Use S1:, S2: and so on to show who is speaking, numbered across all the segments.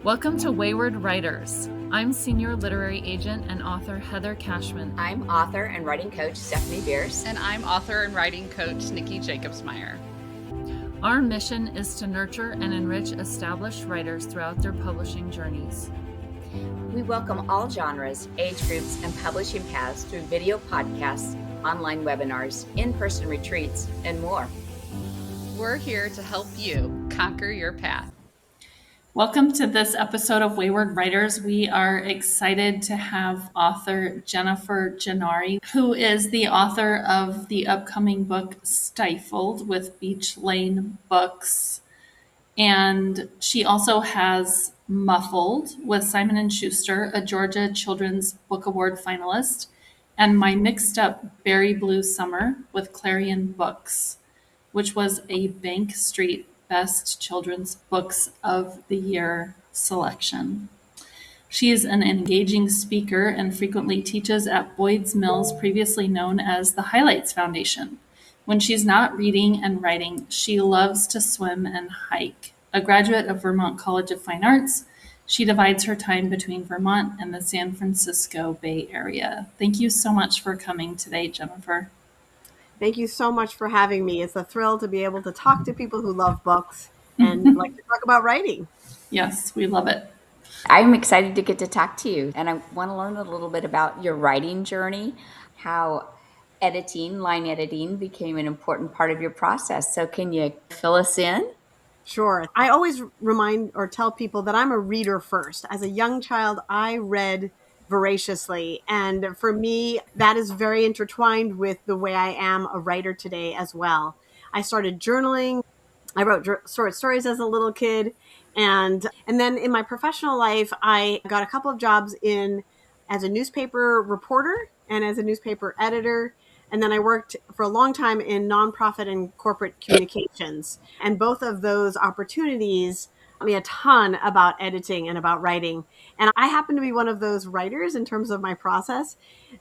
S1: Welcome to Wayward Writers. I'm senior literary agent and author Heather Cashman.
S2: I'm author and writing coach Stephanie Bearce.
S3: And I'm author and writing coach Nicki Jacobsmeyer.
S1: Our mission is to nurture and enrich established writers throughout their publishing journeys.
S2: We welcome all genres, age groups, and publishing paths through video podcasts, online webinars, in-person retreats, and more.
S3: We're here to help you conquer your path.
S1: Welcome to this episode of Wayward Writers. We are excited to have author Jennifer Gennari, who is the author of the upcoming book Stifled with Beach Lane Books. And she also has Muffled with Simon & Schuster, a Georgia Children's Book Award finalist, and My Mixed Up Berry Blue Summer with Clarion Books, which was a Bank Street Best Children's Books of the Year selection. She is an engaging speaker and frequently teaches at Boyd's Mills, previously known as the Highlights Foundation. When she's not reading and writing, she loves to swim and hike. A graduate of Vermont College of Fine Arts, she divides her time between Vermont and the San Francisco Bay Area. Thank you so much for coming today, Jennifer.
S4: Thank you so much for having me. It's a thrill to be able to talk to people who love books and like to talk about writing.
S1: Yes, we love it.
S2: I'm excited to get to talk to you, and I want to learn a little bit about your writing journey, how line editing became an important part of your process. So can you fill us in?
S4: Sure. I always remind or tell people that I'm a reader first. As a young child, I read voraciously. And for me, that is very intertwined with the way I am a writer today as well. I started journaling. I wrote short stories as a little kid. And then in my professional life, I got a couple of jobs as a newspaper reporter and as a newspaper editor. And then I worked for a long time in nonprofit and corporate communications. And both of those opportunities taught me a ton about editing and about writing. And I happen to be one of those writers in terms of my process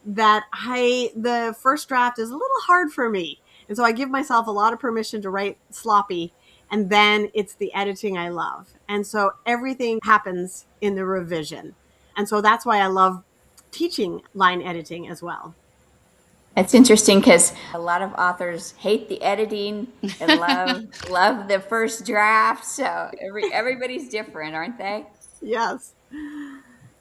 S4: that the first draft is a little hard for me. And so I give myself a lot of permission to write sloppy. And then it's the editing I love. And so everything happens in the revision. And so that's why I love teaching line editing as well.
S2: It's interesting because a lot of authors hate the editing and love the first draft. So everybody's different, aren't they?
S4: Yes.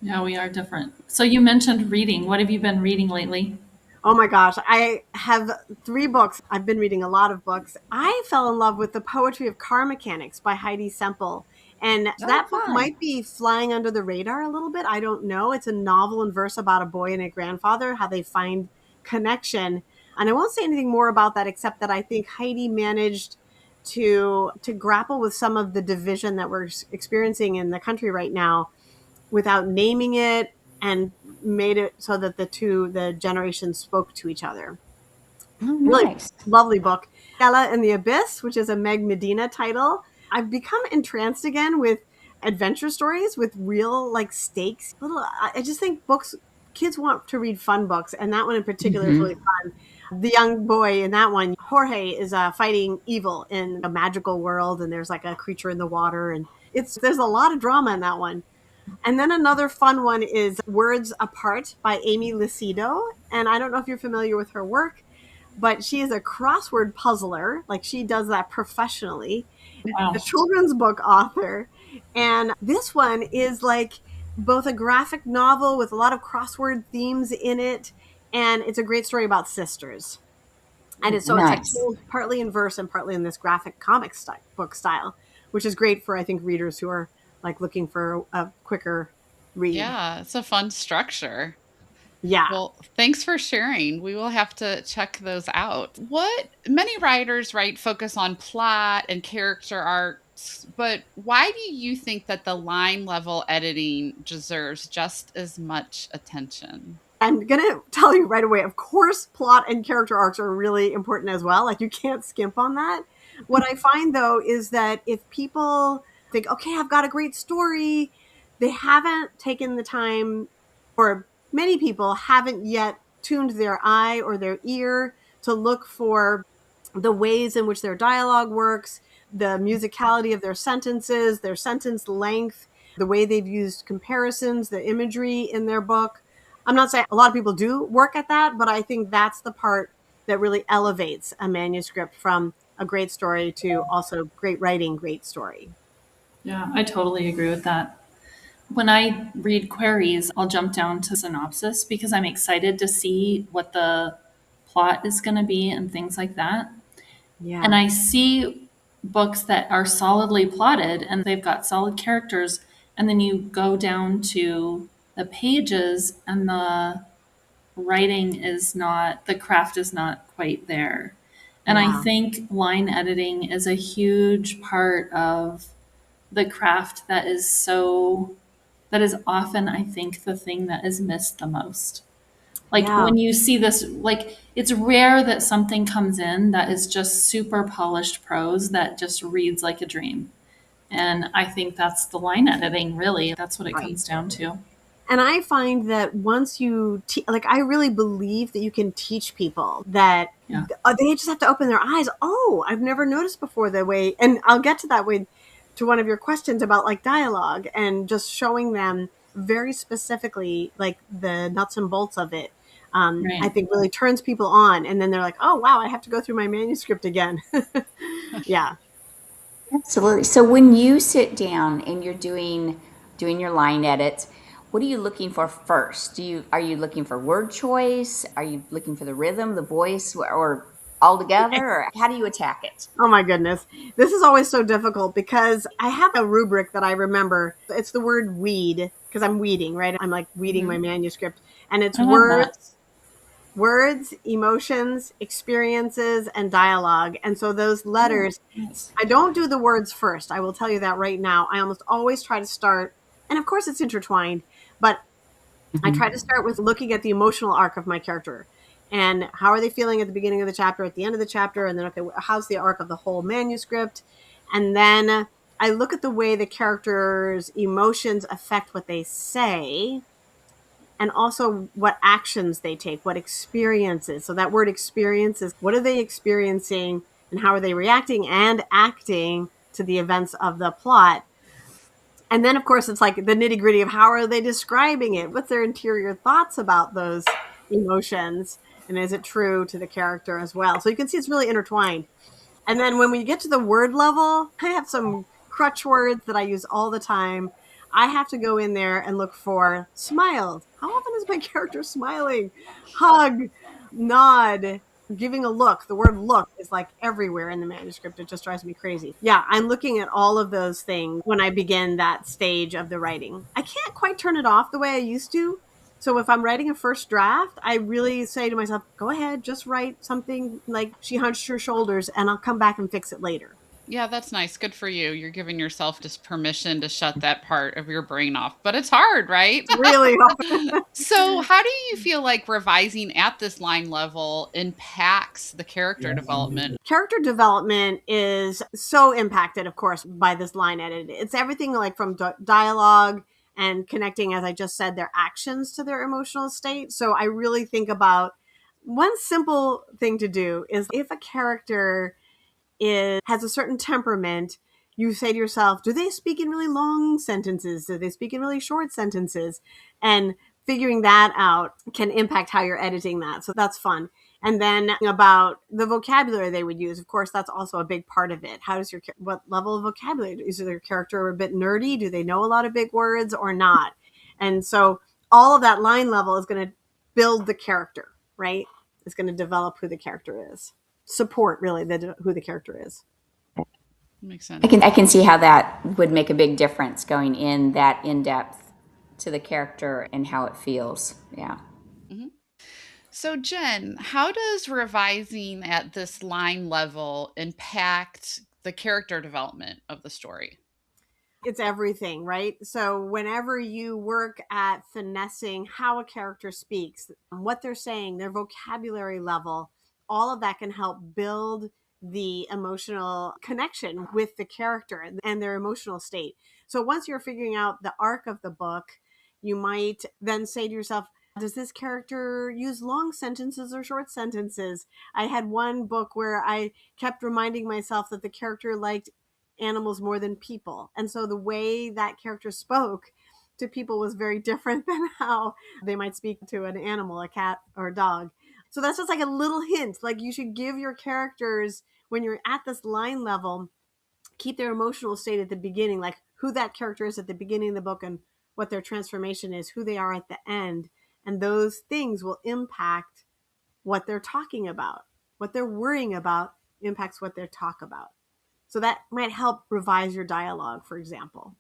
S1: Yeah, we are different. So you mentioned reading. What have you been reading lately?
S4: Oh my gosh, I have 3 books. I've been reading a lot of books. I fell in love with The Poetry of Car Mechanics by Heidi Semple. And that book might be flying under the radar a little bit. I don't know. It's a novel in verse about a boy and a grandfather, how they find connection. And I won't say anything more about that except that I think Heidi managed to grapple with some of the division that we're experiencing in the country right now without naming it, and made it so that the generations spoke to each other.
S2: Oh, nice.
S4: Really lovely book. Ella and the Abyss, which is a Meg Medina title. I've become entranced again with adventure stories with real stakes. I just think kids want to read fun books, and that one in particular is really fun. The young boy in that one, Jorge, is fighting evil in a magical world, and there's a creature in the water, and there's a lot of drama in that one. And then another fun one is Words Apart by Amy Lucido, and I don't know if you're familiar with her work, but she is a crossword puzzler. She does that professionally.
S1: Wow.
S4: A children's book author, and this one is both a graphic novel with a lot of crossword themes in it, and it's a great story about sisters. And it's told partly in verse and partly in this graphic comic book style, which is great for, I think, readers who are looking for a quicker read.
S3: Yeah, it's a fun structure.
S4: Yeah.
S3: Well, thanks for sharing. We will have to check those out. Many writers focus on plot and character arcs, but why do you think that the line level editing deserves just as much attention?
S4: I'm going to tell you right away, of course, plot and character arcs are really important as well. You can't skimp on that. What I find, though, is that if people think, okay, I've got a great story, they haven't taken the time, or many people haven't yet tuned their eye or their ear to look for the ways in which their dialogue works, the musicality of their sentences, their sentence length, the way they've used comparisons, the imagery in their book. I'm not saying a lot of people do work at that, but I think that's the part that really elevates a manuscript from a great story to also great writing, great story.
S1: Yeah, I totally agree with that. When I read queries, I'll jump down to synopsis because I'm excited to see what the plot is going to be and things like that. And
S4: Yeah.
S1: I see books that are solidly plotted and they've got solid characters, and then you go down to the pages and the writing is not, the craft is not quite there. And I
S4: Yeah.
S1: think line editing is a huge part of the craft that is so, that is often, I think, the thing that is missed the most. Like
S4: Yeah.
S1: when you see this, like it's rare that something comes in that is just super polished prose that just reads like a dream. And I think that's the line editing, really. That's what it
S4: Right.
S1: comes down to.
S4: And I find that once you, like, I really believe that you can teach people that
S1: Yeah.
S4: they just have to open their eyes. Oh, I've never noticed before the way, and I'll get to that way to one of your questions about like dialogue and just showing them very specifically like the nuts and bolts of it. I
S1: Right.
S4: think really turns people on. And then they're like, oh, wow, I have to go through my manuscript again. Yeah.
S2: Absolutely. So when you sit down and you're doing your line edits, what are you looking for first? Are you looking for word choice? Are you looking for the rhythm, the voice, or all together? Or how do you attack it?
S4: Oh my goodness. This is always so difficult because I have a rubric that I remember. It's the word weed because I'm weeding, right? I'm like weeding my
S3: Mhm.
S4: manuscript, and it's
S1: I love that.
S4: words, emotions, experiences, and dialogue. And so those letters,
S1: Yes.
S4: I don't do the words first. I will tell you that right now. I almost always try to start, and of course it's intertwined, but I try to start with looking at the emotional arc of my character and how are they feeling at the beginning of the chapter, at the end of the chapter, and then, okay, how's the arc of the whole manuscript? And then I look at the way the characters' emotions affect what they say and also what actions they take, what experiences. So that word experiences, what are they experiencing and how are they reacting and acting to the events of the plot? And then, of course, it's like the nitty gritty of how are they describing it? What's their interior thoughts about those emotions? And is it true to the character as well? So you can see it's really intertwined. And then when we get to the word level, I have some crutch words that I use all the time. I have to go in there and look for smiled. How often is my character smiling? Hug, nod, giving a look. The word look is like everywhere in the manuscript. It just drives me crazy. Yeah, I'm looking at all of those things when I begin that stage of the writing. I can't quite turn it off the way I used to. So if I'm writing a first draft, I really say to myself, go ahead, just write something like she hunched her shoulders and I'll come back and fix it later.
S3: Yeah, that's nice. Good for you. You're giving yourself just permission to shut that part of your brain off. But it's hard, right?
S4: It's really
S3: So, how do you feel like revising at this line level impacts the character development?
S4: character development is so impacted, of course, by this line edit. It's everything like from dialogue and connecting, as I just said, their actions to their emotional state. So I really think about one simple thing to do is if a character has a certain temperament, you say to yourself, do they speak in really long sentences? Do they speak in really short sentences? And figuring that out can impact how you're editing that. So that's fun. And then about the vocabulary they would use, of course, that's also a big part of it. How does what level of vocabulary? Is their character a bit nerdy? Do they know a lot of big words or not? And so all of that line level is going to build the character, right? It's going to develop who the character is. Support really who the character is.
S3: Makes
S2: I
S3: sense.
S2: can see how that would make a big difference going in that in depth to the character and how it feels. Yeah.
S3: Mhm. So, Jen, how does revising at this line level impact the character development of the story?
S4: It's everything, right? So whenever you work at finessing how a character speaks, what they're saying, their vocabulary level, all of that can help build the emotional connection with the character and their emotional state. So once you're figuring out the arc of the book, you might then say to yourself, does this character use long sentences or short sentences? I had one book where I kept reminding myself that the character liked animals more than people. And so the way that character spoke to people was very different than how they might speak to an animal, a cat or a dog. So that's just like a little hint. Like, you should give your characters, when you're at this line level, keep their emotional state at the beginning, like who that character is at the beginning of the book and what their transformation is, who they are at the end. And those things will impact what they're talking about. What they're worrying about impacts what they talk about. So that might help revise your dialogue, for example.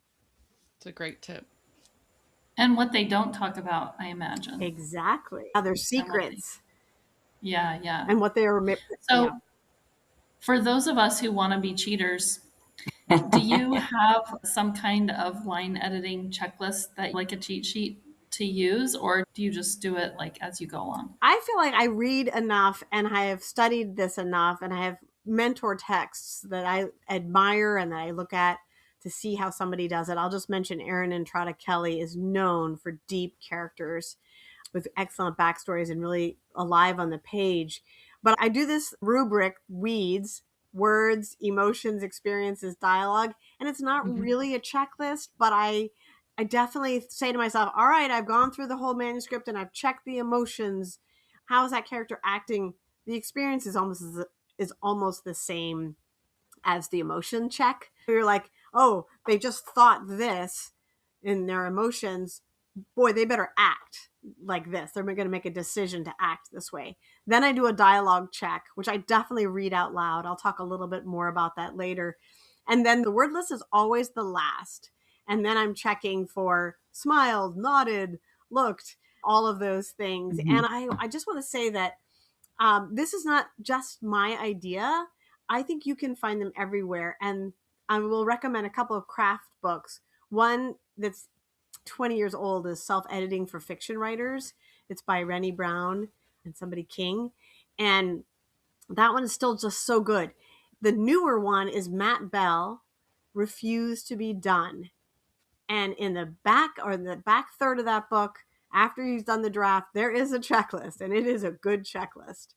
S3: It's a great tip.
S1: And what they don't talk about, I imagine.
S4: Exactly. Their secrets.
S1: Yeah, yeah.
S4: And what they are.
S1: So,
S4: yeah.
S1: for those of us who want to be cheaters, do you have some kind of line editing checklist that, like a cheat sheet to use, or do you just do it like as you go along?
S4: I feel like I read enough and I have studied this enough and I have mentor texts that I admire and that I look at to see how somebody does it. I'll just mention Erin Entrada Kelly is known for deep characters with excellent backstories and really alive on the page. But I do this rubric, weeds, words, emotions, experiences, dialogue, and it's not really a checklist, but I definitely say to myself, all right, I've gone through the whole manuscript and I've checked the emotions. How is that character acting? The experience is almost the same as the emotion check. You're like, oh, they just thought this in their emotions. Boy, they better act like this. They're going to make a decision to act this way. Then I do a dialogue check, which I definitely read out loud. I'll talk a little bit more about that later. And then the word list is always the last. And then I'm checking for smiled, nodded, looked, all of those things. And I just want to say that this is not just my idea. I think you can find them everywhere. And I will recommend a couple of craft books. One that's 20 years old is Self-Editing for Fiction Writers. It's by Rennie Brown and somebody King. And that one is still just so good. The newer one is Matt Bell, Refuse to be Done. And in the back third of that book, after he's done the draft, there is a checklist, and it is a good checklist.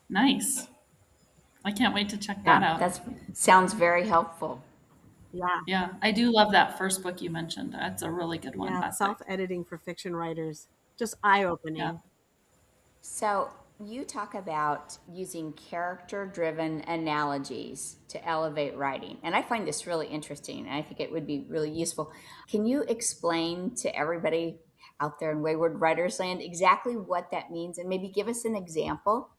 S1: Nice. I can't wait to check that out.
S2: That sounds very helpful.
S4: Yeah.
S1: Yeah, I do love that first book you mentioned. That's a really good one.
S4: Yeah, Self-Editing for Fiction Writers. Just eye-opening.
S1: Yeah.
S2: So you talk about using character-driven analogies to elevate writing. And I find this really interesting, and I think it would be really useful. Can you explain to everybody out there in Wayward Writers Land exactly what that means and maybe give us an example?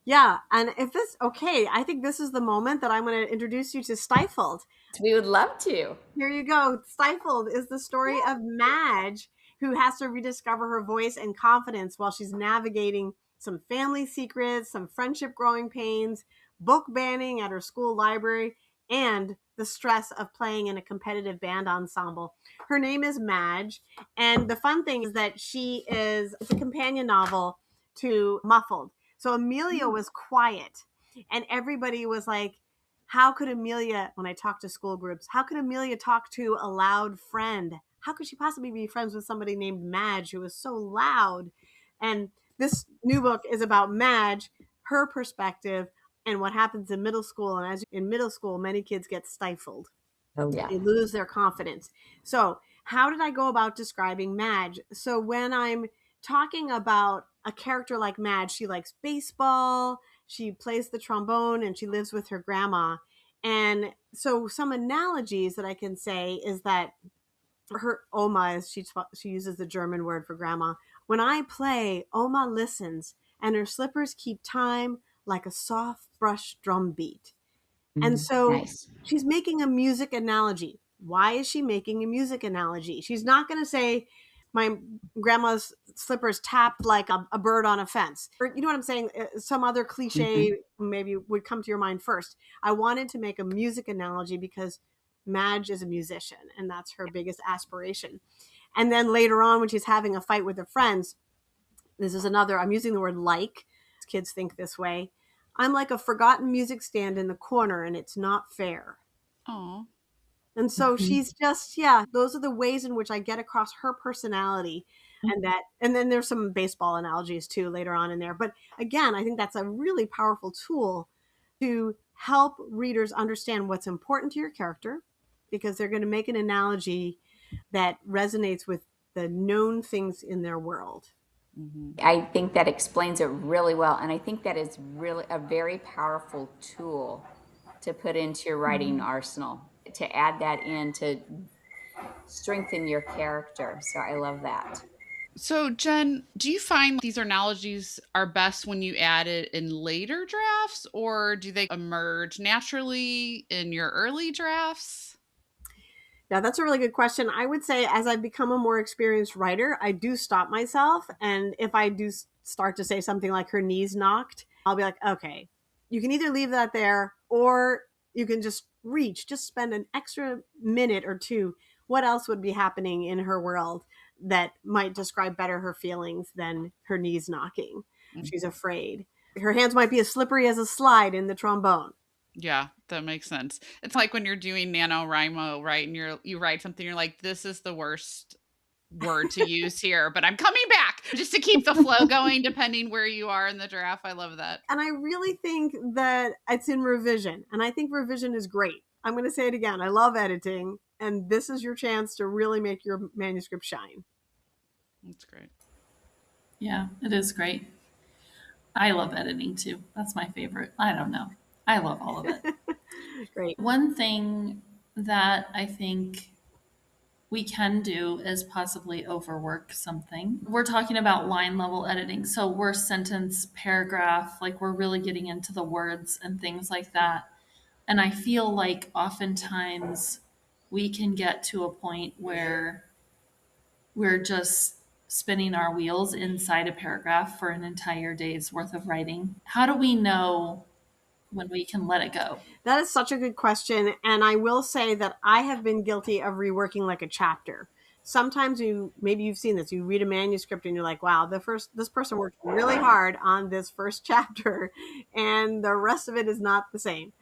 S4: Yeah, and if this okay, I think this is the moment that I'm going to introduce you to Stifled.
S2: We would love to.
S4: Here you go. Stifled is the story of Madge, who has to rediscover her voice and confidence while she's navigating some family secrets, some friendship growing pains, book banning at her school library, and the stress of playing in a competitive band ensemble. Her name is Madge, and the fun thing is that it's a companion novel to Muffled. So Amelia was quiet, and everybody was like, how could Amelia, when I talk to school groups, how could Amelia talk to a loud friend? How could she possibly be friends with somebody named Madge who was so loud? And this new book is about Madge, her perspective, and what happens in middle school. And as in middle school, many kids get stifled.
S2: Oh, yeah.
S4: They lose their confidence. So how did I go about describing Madge? So when I'm talking about a character like Madge, she likes baseball, she plays the trombone, and she lives with her grandma. And so some analogies that I can say is that her Oma, as she uses the German word for grandma. When I play, Oma listens, and her slippers keep time like a soft brush drum beat. And so
S2: Nice.
S4: she's making a music analogy. Why is she making a music analogy? She's not going to say, my grandma's slippers tapped like a bird on a fence. Or, you know what I'm saying? Some other cliche maybe would come to your mind first. I wanted to make a music analogy because Madge is a musician, and that's her biggest aspiration. And then later on, when she's having a fight with her friends, this is another, I'm using the word like. Kids think this way. I'm like a forgotten music stand in the corner, and it's not fair.
S3: Oh.
S4: And so she's just, those are the ways in which I get across her personality. And then there's some baseball analogies too later on in there. But again, I think that's a really powerful tool to help readers understand what's important to your character, because they're going to make an analogy that resonates with the known things in their world.
S2: I think that explains it really well. And I think that is really a very powerful tool to put into your writing arsenal, to add that in to strengthen your character. So I love that.
S3: So, Jen, do you find these analogies are best when you add it in later drafts, or do they emerge naturally in your early drafts?
S4: Now, that's a really good question. I would say as I've become a more experienced writer, I do stop myself. And if I do start to say something like her knees knocked, I'll be like, okay, you can either leave that there or you can just spend an extra minute or two. What else would be happening in her world that might describe better her feelings than her knees knocking? She's afraid. Her hands might be as slippery as a slide in the trombone.
S3: Yeah, that makes sense. It's like when you're doing NaNoWriMo, right? And you write something, you're like, this is the worst word to use here, but I'm coming back just to keep the flow going, depending where you are in the draft. I love that.
S4: And I really think that it's in revision. And I think revision is great. I'm going to say it again. I love editing. And this is your chance to really make your manuscript shine.
S3: That's great.
S1: Yeah, it is great. I love editing too. That's my favorite. I don't know. I love all of it.
S4: Great.
S1: One thing that I think we can do is possibly overwork something. We're talking about line level editing. So we're sentence, paragraph, like we're really getting into the words and things like that. And I feel like oftentimes we can get to a point where we're just spinning our wheels inside a paragraph for an entire day's worth of writing. How do we know when we can let it go?
S4: That is such a good question. And I will say that I have been guilty of reworking like a chapter. Sometimes maybe you've seen this, you read a manuscript and you're like, wow, this person worked really hard on this first chapter and the rest of it is not the same.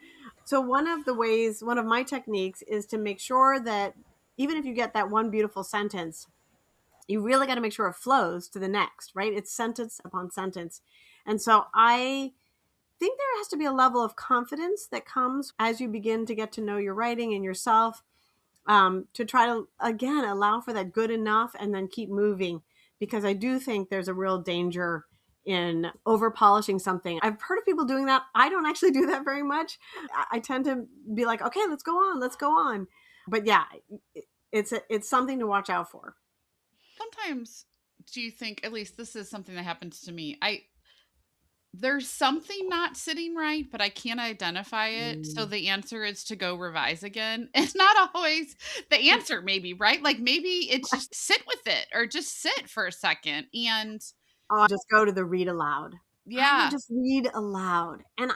S4: So one of my techniques is to make sure that even if you get that one beautiful sentence, you really got to make sure it flows to the next, right? It's sentence upon sentence. And so I think there has to be a level of confidence that comes as you begin to get to know your writing and yourself, to try to, again, allow for that good enough and then keep moving. Because I do think there's a real danger in over polishing something. I've heard of people doing that. I don't actually do that very much. I tend to be like, okay, let's go on. But yeah, it's something to watch out for.
S3: Sometimes, do you think, at least this is something that happens to me, there's something not sitting right, but I can't identify it. So the answer is to go revise again. It's not always the answer, maybe, right? Like maybe it's just sit with it or just sit for a second. And
S4: I'll just go to the read aloud. I
S3: yeah,
S4: would just read aloud. And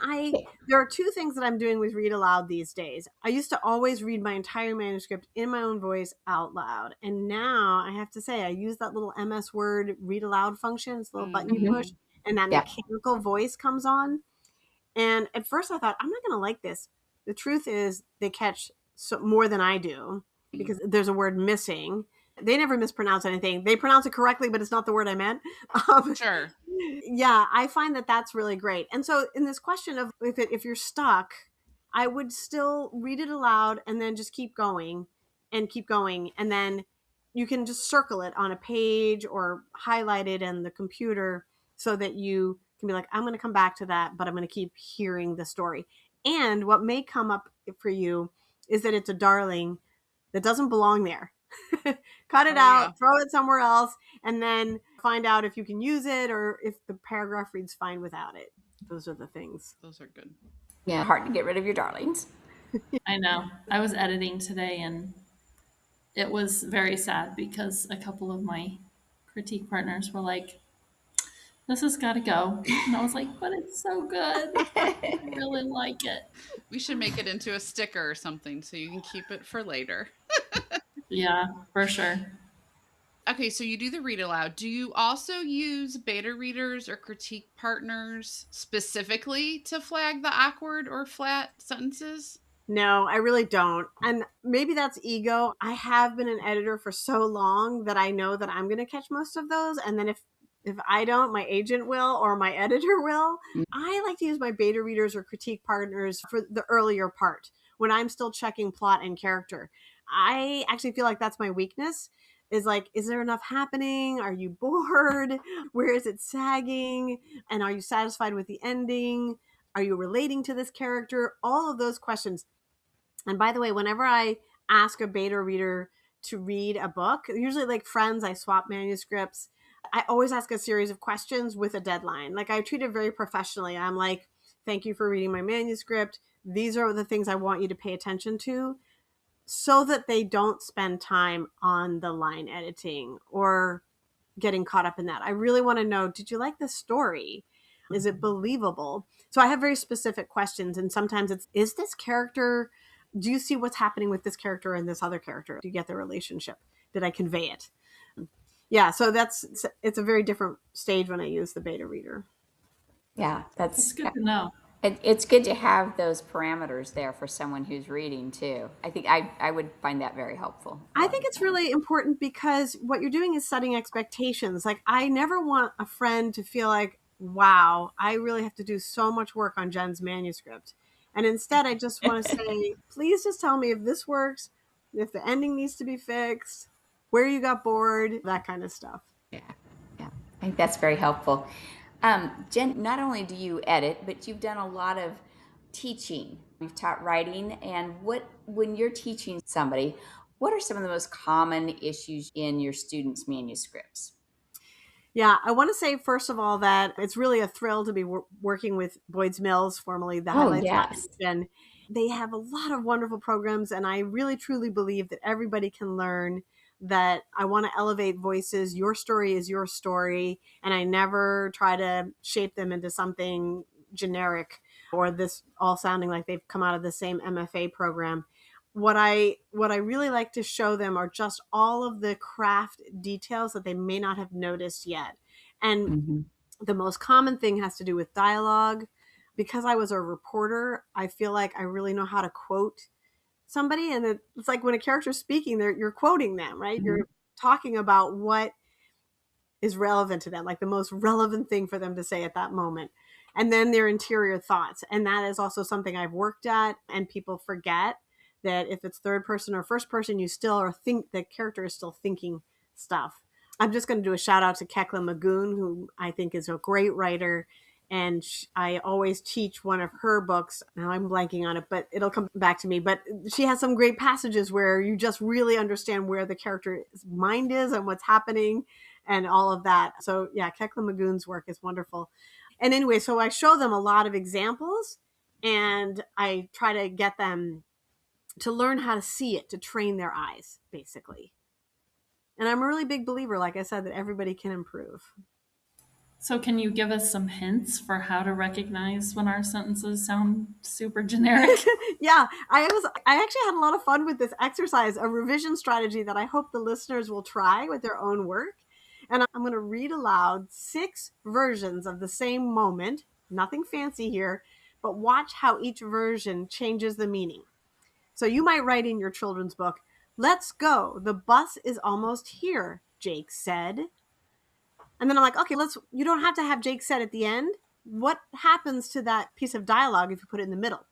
S4: there are two things that I'm doing with read aloud these days. I used to always read my entire manuscript in my own voice out loud. And now I have to say, I use that little MS Word read aloud function. It's a little button you push and that mechanical voice comes on. And at first I thought, I'm not going to like this. The truth is they catch more than I do because there's a word missing. They never mispronounce anything. They pronounce it correctly, but it's not the word I meant.
S3: sure.
S4: Yeah, I find that that's really great. And so in this question of if you're stuck, I would still read it aloud and then just keep going. And then you can just circle it on a page or highlight it in the computer so that you can be like, I'm going to come back to that, but I'm going to keep hearing the story. And what may come up for you is that it's a darling that doesn't belong there. Cut it out, throw it somewhere else, and then find out if you can use it or if the paragraph reads fine without it. Those are the things.
S3: Those are good.
S2: Yeah, hard to get rid of your darlings.
S1: I know. I was editing today and it was very sad because a couple of my critique partners were like, this has got to go. And I was like, but it's so good. I really like it.
S3: We should make it into a sticker or something so you can keep it for later.
S1: Yeah, for sure.
S3: Okay, so you do the read aloud. Do you also use beta readers or critique partners specifically to flag the awkward or flat sentences?
S4: No, I really don't. And maybe that's ego. I have been an editor for so long that I know that I'm going to catch most of those. And then if If I don't, my agent will or my editor will.
S2: Mm.
S4: I like to use my beta readers or critique partners for the earlier part when I'm still checking plot and character. I actually feel like that's my weakness, is like, is there enough happening? Are you bored? Where is it sagging? And are you satisfied with the ending? Are you relating to this character? All of those questions. And by the way, whenever I ask a beta reader to read a book, usually like friends, I swap manuscripts. I always ask a series of questions with a deadline. Like I treat it very professionally. I'm like, thank you for reading my manuscript. These are the things I want you to pay attention to, so that they don't spend time on the line editing or getting caught up in that. I really want to know, did you like the story? Is it believable? So I have very specific questions. And sometimes it's, is this character, do you see what's happening with this character and this other character? Do you get the relationship? Did I convey it? Yeah. So it's a very different stage when I use the beta reader.
S2: Yeah,
S1: It's good to know.
S2: it's good to have those parameters there for someone who's reading too. I think I would find that very helpful.
S4: I think it's really important because what you're doing is setting expectations. Like I never want a friend to feel like, wow, I really have to do so much work on Jen's manuscript. And instead, I just want to say, please just tell me if this works, if the ending needs to be fixed, where you got bored, that kind of stuff.
S2: Yeah, yeah. I think that's very helpful. Jen, not only do you edit, but you've done a lot of teaching. You've taught writing, and when you're teaching somebody, what are some of the most common issues in your students' manuscripts?
S4: Yeah, I want to say, first of all, that it's really a thrill to be working with Boyd's Mills, formerly the
S2: Oh,
S4: Highlights
S2: yes.
S4: Foundation. They have a lot of wonderful programs, and I really truly believe that everybody can learn. That I want to elevate voices. Your story is your story, and I never try to shape them into something generic or this all sounding like they've come out of the same MFA program. What I really like to show them are just all of the craft details that they may not have noticed yet. And
S2: Mm-hmm.
S4: the most common thing has to do with dialogue. Because I was a reporter, I feel like I really know how to quote somebody. And it's like when a character's speaking, you're quoting them, right?
S2: Mm-hmm.
S4: You're talking about what is relevant to them, like the most relevant thing for them to say at that moment. And then their interior thoughts. And that is also something I've worked at, and people forget that if it's third person or first person, you still are the character is still thinking stuff. I'm just going to do a shout out to Kekla Magoon, who I think is a great writer. And I always teach one of her books. Now I'm blanking on it, but it'll come back to me. But she has some great passages where you just really understand where the character's mind is and what's happening and all of that. So yeah, Kekla Magoon's work is wonderful. And anyway, so I show them a lot of examples, and I try to get them to learn how to see it, to train their eyes, basically. And I'm a really big believer, like I said, that everybody can improve.
S1: So, can you give us some hints for how to recognize when our sentences sound super generic?
S4: Yeah, I actually had a lot of fun with this exercise, a revision strategy that I hope the listeners will try with their own work. And I'm going to read aloud 6 versions of the same moment, nothing fancy here, but watch how each version changes the meaning. So you might write in your children's book, "Let's go. The bus is almost here," Jake said. And then I'm like, okay, you don't have to have Jake said at the end. What happens to that piece of dialogue if you put it in the middle?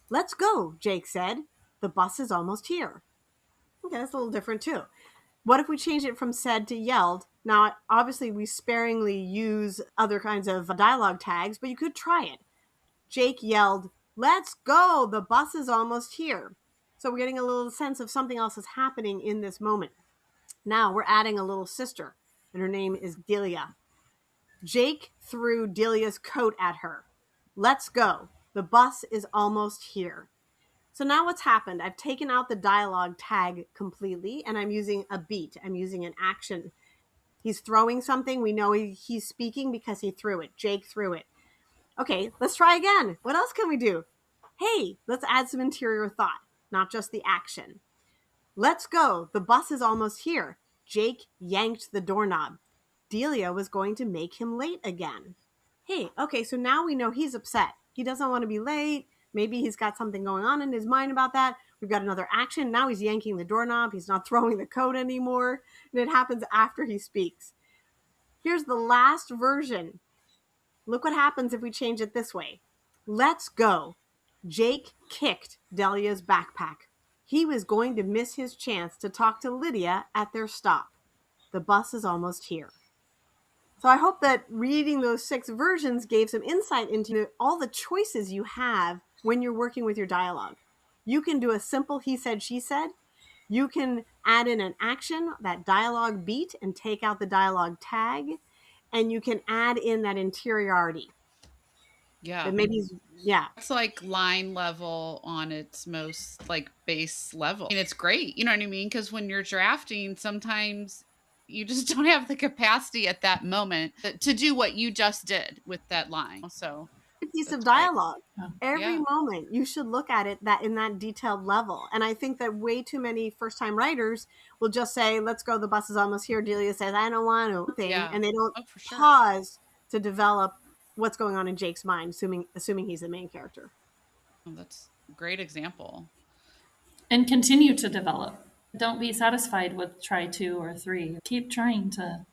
S4: "Let's go," Jake said. "The bus is almost here." Okay, that's a little different too. What if we change it from said to yelled? Now, obviously, we sparingly use other kinds of dialogue tags, but you could try it. Jake yelled, "Let's go. The bus is almost here." So we're getting a little sense of something else is happening in this moment. Now we're adding a little sister, and her name is Delia. Jake threw Delia's coat at her. "Let's go. The bus is almost here." So now what's happened? I've taken out the dialogue tag completely, and I'm using a beat. I'm using an action. He's throwing something. We know he's speaking because he threw it. Jake threw it. Okay, let's try again. What else can we do? Hey, let's add some interior thought, not just the action. "Let's go. The bus is almost here." Jake yanked the doorknob. Delia was going to make him late again. Hey, okay, so now we know he's upset. He doesn't want to be late. Maybe he's got something going on in his mind about that. We've got another action. Now he's yanking the doorknob. He's not throwing the coat anymore. And it happens after he speaks. Here's the last version. Look what happens if we change it this way. Let's go. Jake kicked Delia's backpack. He was going to miss his chance to talk to Lydia at their stop. The bus is almost here. So I hope that reading those 6 versions gave some insight into all the choices you have when you're working with your dialogue. You can do a simple he said, she said. You can add in an action, that dialogue beat, and take out the dialogue tag. And you can add in that interiority.
S3: Yeah.
S4: That maybe, yeah.
S3: It's like line level on its most like base level. And it's great. You know what I mean? Because when you're drafting, sometimes you just don't have the capacity at that moment to do what you just did with that line. So
S4: A piece of
S3: that's great.
S4: dialogue. Every
S3: Yeah.
S4: moment you should look at it that in that detailed level. And I think that way too many first-time writers will just say, let's go, the bus is almost here. Delia says, I don't want to. Thing,
S3: Yeah.
S4: and they don't
S3: Oh, for sure.
S4: pause to develop what's going on in Jake's mind, assuming he's the main character.
S3: Oh, that's a great example.
S1: And continue to develop. Don't be satisfied with try 2 or 3. Keep trying to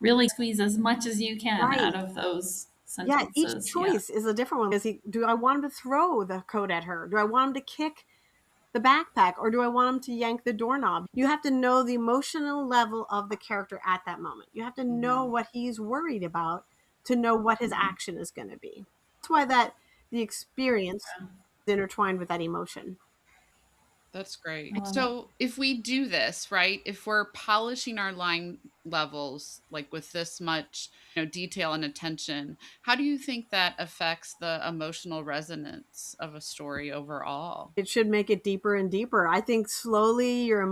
S1: really squeeze as much as you can
S4: Right.
S1: out of those
S4: Yeah,
S1: sentences.
S4: each choice is a different one. Do I want him to throw the coat at her? Do I want him to kick the backpack, or do I want him to yank the doorknob? You have to know the emotional level of the character at that moment. You have to know what he's worried about to know what his action is going to be. That's why the experience is intertwined with that emotion.
S3: That's great. So if we do this, right, if we're polishing our line levels like with this much, detail and attention, how do you think that affects the emotional resonance of a story overall?
S4: It should make it deeper and deeper. I think slowly your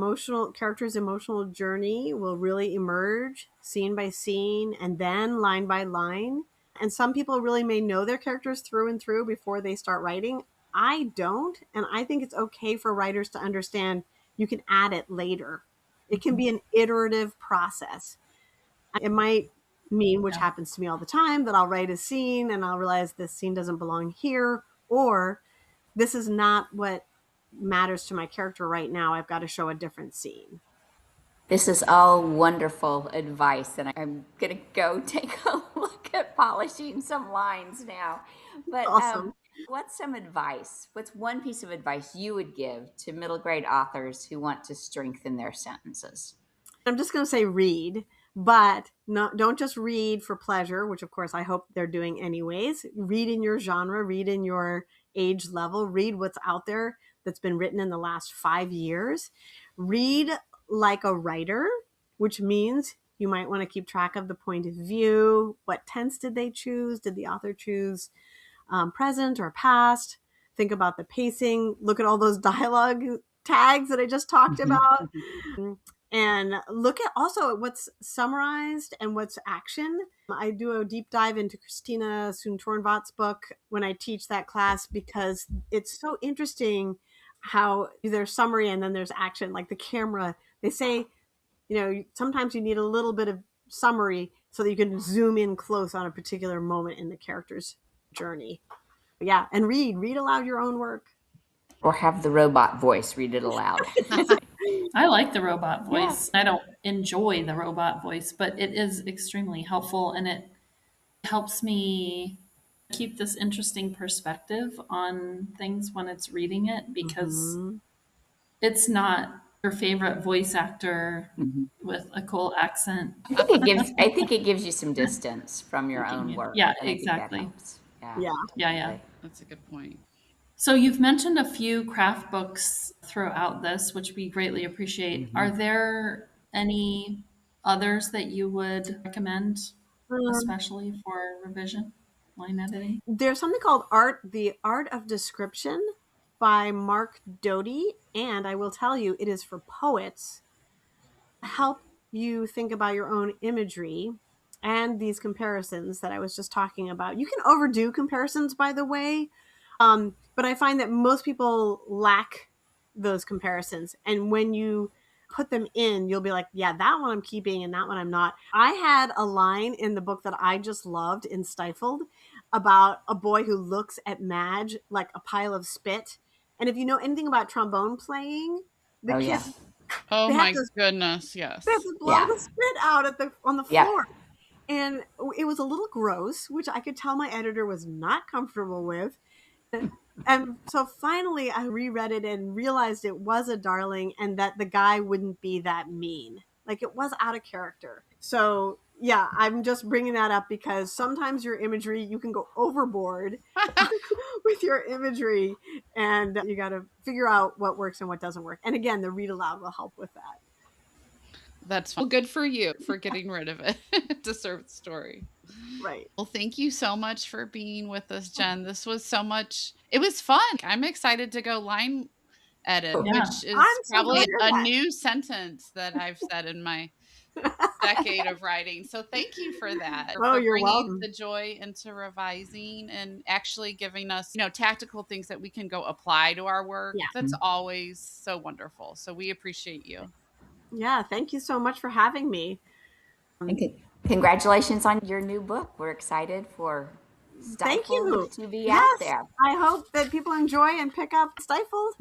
S4: character's emotional journey will really emerge scene by scene and then line by line. And some people really may know their characters through and through before they start writing. I don't. And I think it's okay for writers to understand you can add it later. It can be an iterative process. It might mean, which happens to me all the time, that I'll write a scene and I'll realize this scene doesn't belong here, or this is not what matters to my character right now. I've got to show a different scene.
S2: This is all wonderful advice, and I'm going to go take a look at polishing some lines now. But
S4: Awesome.
S2: what's some advice? What's one piece of advice you would give to middle grade authors who want to strengthen their sentences?
S4: I'm just going to say read, but don't just read for pleasure, which of course I hope they're doing anyways. Read in your genre, read in your age level, read what's out there that's been written in the last 5 years. Read like a writer, which means you might want to keep track of the point of view. What tense did they choose? Did the author choose present or past? Think about the pacing. Look at all those dialogue tags that I just talked about. And look at also what's summarized and what's action. I do a deep dive into Christina Soontornvat's book when I teach that class because it's so interesting how there's summary and then there's action. Like the camera, they say, sometimes you need a little bit of summary so that you can zoom in close on a particular moment in the character's journey. Yeah, and read aloud your own work.
S2: Or have the robot voice read it aloud.
S1: I like the robot voice. Yeah. I don't enjoy the robot voice, but it is extremely helpful and it helps me keep this interesting perspective on things when it's reading it because it's not your favorite voice actor with a cool accent.
S2: I think it gives you some distance from your own work.
S1: Yeah, exactly.
S4: Yeah.
S3: That's a good point.
S1: So you've mentioned a few craft books throughout this, which we greatly appreciate. Are there any others that you would recommend, especially for revision, line editing?
S4: There's something called The Art of Description by Mark Doty, and I will tell you, it is for poets. Help you think about your own imagery and these comparisons that I was just talking about. You can overdo comparisons, by the way, but I find that most people lack those comparisons. And when you put them in, you'll be like, yeah, that one I'm keeping and that one I'm not. I had a line in the book that I just loved in Stifled about a boy who looks at Madge like a pile of spit. And if you know anything about trombone playing, the kids...
S3: Oh my goodness, yes.
S4: They have to blow the spit out on the floor. And it was a little gross, which I could tell my editor was not comfortable with. And so finally I reread it and realized it was a darling and that the guy wouldn't be that mean. Like it was out of character. So yeah, I'm just bringing that up because sometimes your imagery, you can go overboard with your imagery and you got to figure out what works and what doesn't work. And again, the read aloud will help with that.
S3: That's fun. Well, good for you for getting rid of it to serve the story.
S4: Right.
S3: Well, thank you so much for being with us, Jen. This was so much. It was fun. I'm excited to go line edit,
S2: Oh,
S1: Yeah.
S3: which is
S4: I'm so
S3: probably
S4: glad you're
S3: a
S4: back.
S3: new sentence that I've said in my decade of writing. So thank you for that,
S4: Oh,
S3: for
S4: you're
S3: bringing
S4: welcome.
S3: the joy into revising and actually giving us, tactical things that we can go apply to our work.
S4: Yeah.
S3: That's always so wonderful. So we appreciate you.
S4: Yeah. Thank you so much for having me.
S2: and congratulations on your new book. We're excited for
S4: Thank
S2: Stifled
S4: you.
S2: to be out
S4: Yes.
S2: there.
S4: I hope that people enjoy and pick up Stifled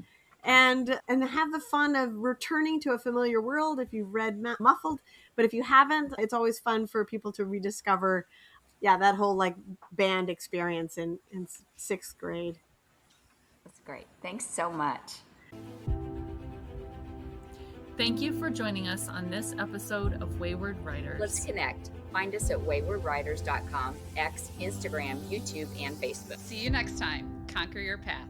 S4: and have the fun of returning to a familiar world if you've read Muffled. But if you haven't, it's always fun for people to rediscover, yeah, that whole like band experience in sixth grade.
S2: That's great. Thanks so much.
S1: Thank you for joining us on this episode of Wayward Writers.
S2: Let's connect. Find us at waywardwriters.com, X, Instagram, YouTube, and Facebook.
S3: See you next time. Conquer your path.